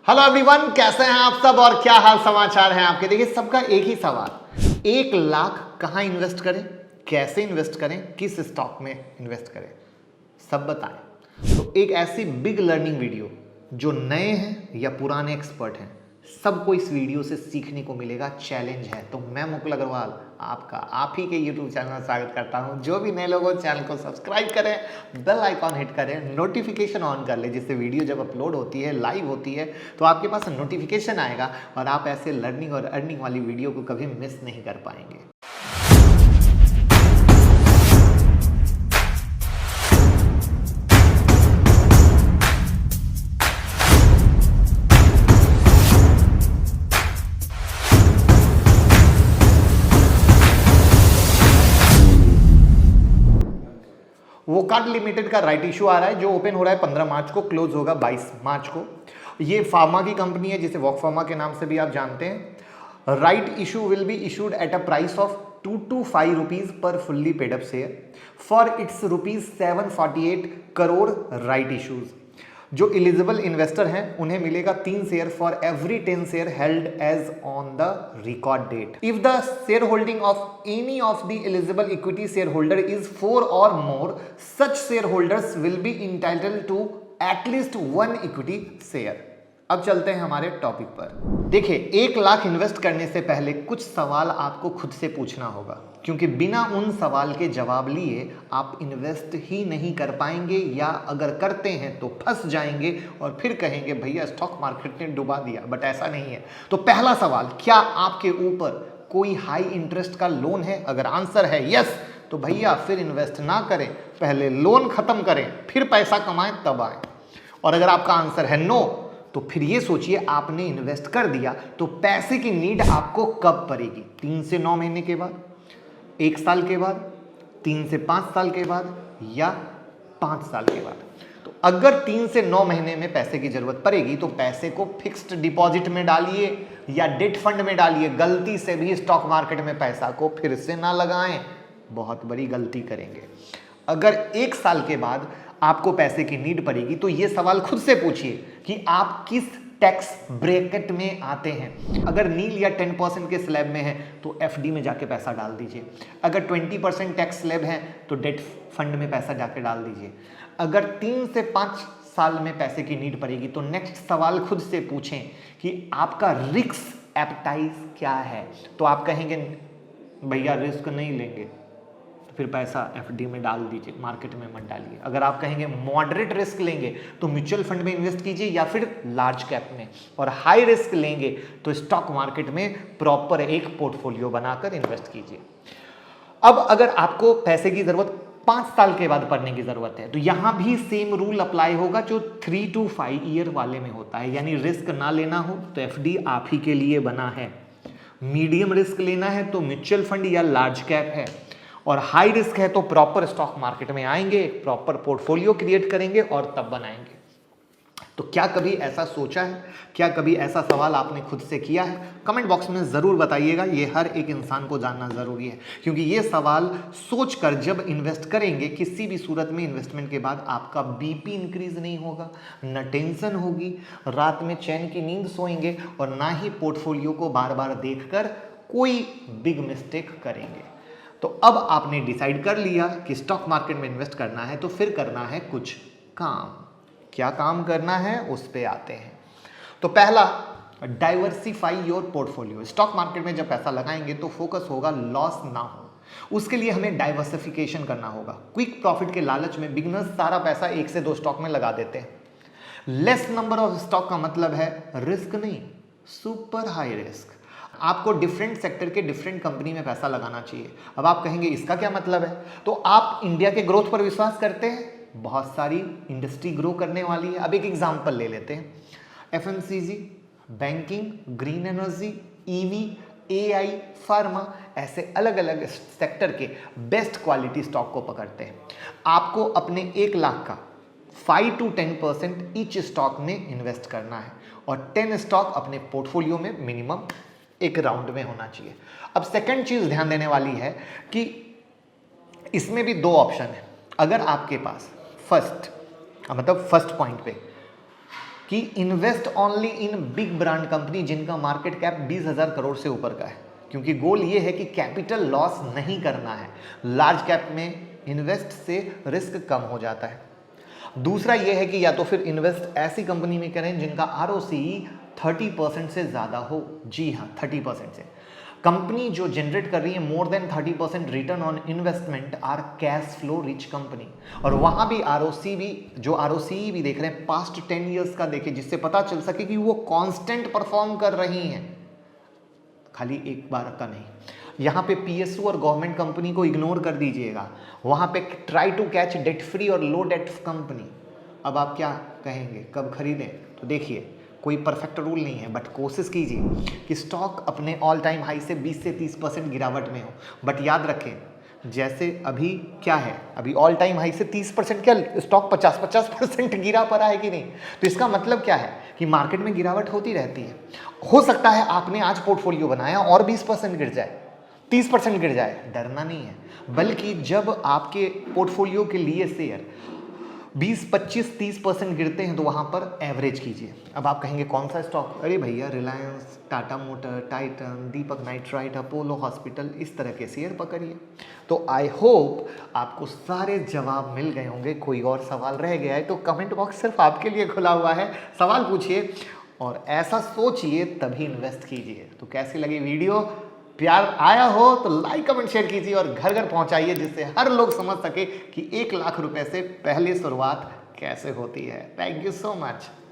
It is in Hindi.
हेलो एवरीवन, कैसे हैं आप सब और क्या हाल समाचार हैं आपके। देखिए, सबका एक ही सवाल, 1 लाख कहाँ इन्वेस्ट करें, कैसे इन्वेस्ट करें, किस स्टॉक में इन्वेस्ट करें, सब बताएं। तो एक ऐसी बिग लर्निंग वीडियो जो नए हैं या पुराने एक्सपर्ट हैं, सबको इस वीडियो से सीखने को मिलेगा। चैलेंज है। तो मैं मुकुल अग्रवाल आपका आप ही के यूट्यूब चैनल में स्वागत करता हूं। जो भी नए लोग हो चैनल को सब्सक्राइब करें, बेल आइकॉन हिट करें, नोटिफिकेशन ऑन कर ले, जिससे वीडियो जब अपलोड होती है, लाइव होती है, तो आपके पास नोटिफिकेशन आएगा और आप ऐसे लर्निंग और अर्निंग वाली वीडियो को कभी मिस नहीं कर पाएंगे। वोकार्ड लिमिटेड का राइट इशू आ रहा है जो ओपन हो रहा है 15 मार्च को, क्लोज होगा 22 मार्च को। ये फार्मा की कंपनी है जिसे वॉक फार्मा के नाम से भी आप जानते हैं। Right issue will be issued at a price of 2 to 5 rupees per fully paid up share for its rupees 748 crore right issues. जो एलिजिबल इन्वेस्टर हैं उन्हें मिलेगा 3 share for every 10 share held as on the record date. If the share holding of any of the eligible equity share holder is 4 or more, such share holders will be entitled to at least 1 equity share. अब चलते हैं हमारे टॉपिक पर। देखिए, 1 लाख इन्वेस्ट करने से पहले कुछ सवाल आपको खुद से पूछना होगा, क्योंकि बिना उन सवाल के जवाब लिए आप इन्वेस्ट ही नहीं कर पाएंगे, या अगर करते हैं तो फंस जाएंगे और फिर कहेंगे भैया स्टॉक मार्केट ने डुबा दिया। बट ऐसा नहीं है। तो पहला सवाल, क्या आपके ऊपर कोई हाई इंटरेस्ट का लोन है? अगर आंसर है यस, तो भैया फिर इन्वेस्ट ना करें, पहले लोन खत्म करें, फिर पैसा कमाएं तब आए। और अगर आपका आंसर है नो, तो फिर ये सोचिए आपने इन्वेस्ट कर दिया तो पैसे की नीड आपको कब पड़ेगी? 3 से 9 महीने के बाद, 1 साल के बाद, 3 से 5 साल के बाद, या 5 साल के बाद। तो अगर 3 से 9 महीने में पैसे की जरूरत पड़ेगी तो पैसे को फिक्स्ड डिपॉजिट में डालिए या डेट फंड में डालिए। गलती से भी स्टॉक मार्केट में पैसा को फिर से ना लगाएं, बहुत बड़ी गलती करेंगे। अगर 1 साल के बाद आपको पैसे की नीड पड़ेगी तो ये सवाल खुद से पूछिए कि आप किस टैक्स ब्रैकेट में आते हैं। अगर नील या 10% के स्लैब में है तो एफडी में जाके पैसा डाल दीजिए। अगर 20% टैक्स स्लैब है तो डेट फंड में पैसा जाके डाल दीजिए। अगर 3 से 5 साल में पैसे की नीड पड़ेगी तो नेक्स्ट सवाल खुद से पूछें कि आपका रिस्क एपेटाइट क्या है। तो आप कहेंगे भैया रिस्क नहीं लेंगे, फिर पैसा एफडी में डाल दीजिए, मार्केट में मत डालिए। अगर आप कहेंगे मॉडरेट रिस्क लेंगे तो म्यूचुअल फंड में इन्वेस्ट कीजिए या फिर लार्ज कैप में, और हाई रिस्क लेंगे तो स्टॉक मार्केट में प्रॉपर एक पोर्टफोलियो बनाकर इन्वेस्ट कीजिए। अब अगर आपको पैसे की जरूरत 5 साल के बाद पड़ने की जरूरत है तो यहां भी सेम रूल अप्लाई होगा जो 3 to 5 ईयर वाले में होता है। यानी रिस्क ना लेना हो तो एफडी आप ही के लिए बना है, मीडियम रिस्क लेना है तो म्यूचुअल फंड या लार्ज कैप है, और हाई रिस्क है तो प्रॉपर स्टॉक मार्केट में आएंगे, एक प्रॉपर पोर्टफोलियो क्रिएट करेंगे और तब बनाएंगे। तो क्या कभी ऐसा सोचा है? क्या कभी ऐसा सवाल आपने खुद से किया है? कमेंट बॉक्स में जरूर बताइएगा। ये हर एक इंसान को जानना जरूरी है, क्योंकि ये सवाल सोचकर जब इन्वेस्ट करेंगे किसी भी सूरत में, इन्वेस्टमेंट के बाद आपका बीपी इंक्रीज नहीं होगा, न टेंशन होगी, रात में चैन की नींद सोएंगे, और ना ही पोर्टफोलियो को बार बार देखकर कोई बिग मिस्टेक करेंगे। तो अब आपने डिसाइड कर लिया कि स्टॉक मार्केट में इन्वेस्ट करना है, तो फिर करना है कुछ काम। क्या काम करना है उस पे आते हैं। तो पहला, diversify your portfolio. Stock market में जब पैसा लगाएंगे तो फोकस होगा लॉस ना हो, उसके लिए हमें डाइवर्सिफिकेशन करना होगा। क्विक प्रॉफिट के लालच में बिगिनर्स सारा पैसा 1 से 2 स्टॉक में लगा देते हैं। लेस नंबर ऑफ स्टॉक का मतलब है रिस्क नहीं, सुपर हाई रिस्क। आपको डिफरेंट सेक्टर के डिफरेंट कंपनी में पैसा लगाना चाहिए। अब आप कहेंगे इसका क्या मतलब है? तो आप इंडिया के ग्रोथ पर विश्वास करते हैं? बहुत सारी इंडस्ट्री ग्रो करने वाली है। अब एक एग्जांपल ले लेते हैं, FMCG, banking, green energy, EV, AI, pharma, ऐसे अलग अलग सेक्टर के बेस्ट क्वालिटी स्टॉक को पकड़ते हैं। आपको अपने 1 लाख का 5 to 10% ईच स्टॉक में इन्वेस्ट करना है, और 10 स्टॉक अपने पोर्टफोलियो में मिनिमम एक राउंड में होना चाहिए। अब सेकंड चीज ध्यान देने वाली है कि इसमें भी 2 ऑप्शन है। अगर आपके पास फर्स्ट पॉइंट पे कि invest only in big brand company जिनका मार्केट कैप 20,000 करोड़ से ऊपर का है, क्योंकि गोल ये है कि कैपिटल लॉस नहीं करना है। लार्ज कैप में इन्वेस्ट से रिस्क कम हो जाता है। दूसरा ये है कि या तो फिर इन्वेस्ट ऐसी कंपनी में करें जिनका ROCE 30% से ज़्यादा हो। जी हाँ, 30% से। कंपनी जो जनरेट कर रही है more than 30% return on investment or cash flow rich company. और वहाँ भी ROCE भी देख रहे हैं पास्ट 10 ईयर्स का देखें, जिससे पता चल सके कि वो कांस्टेंट परफॉर्म कर रही हैं, खाली एक बार का नहीं। यहाँ पे PSU और गवर्नमेंट कंपनी को इग्नोर कर दीजिएगा, वहाँ पे try to catch debt free और लो डेट कंपनी। अब आप क्या कहेंगे, कब खरीदें? तो देखिए, कोई परफेक्ट रूल नहीं है, बट कोशिश कीजिए कि स्टॉक अपने ऑल टाइम हाई से 20 से 30% गिरावट में हो। बट याद रखें, जैसे अभी क्या है, अभी ऑल टाइम हाई से 30% क्या स्टॉक 50% गिरा पड़ा है कि नहीं? तो इसका मतलब क्या है कि मार्केट में गिरावट होती रहती है। हो सकता है आपने आज पोर्टफोलियो बनाया और 20% गिर जाए, 30% गिर जाए, डरना नहीं है। बल्कि जब आपके पोर्टफोलियो के लिए शेयर 20, 25, 30% गिरते हैं तो वहाँ पर एवरेज कीजिए। अब आप कहेंगे कौन सा स्टॉक? अरे भैया, रिलायंस, टाटा मोटर, टाइटन, दीपक नाइट्राइट, अपोलो हॉस्पिटल, इस तरह के शेयर पकड़िए। तो आई होप आपको सारे जवाब मिल गए होंगे। कोई और सवाल रह गया है तो कमेंट बॉक्स सिर्फ आपके लिए खुला हुआ है, सवाल पूछिए और ऐसा सोचिए तभी इन्वेस्ट कीजिए। तो कैसी लगी वीडियो? प्यार आया हो तो लाइक कमेंट शेयर कीजिए और घर घर पहुंचाइए, जिससे हर लोग समझ सके कि 1 लाख रुपए से पहले शुरुआत कैसे होती है। Thank you so much.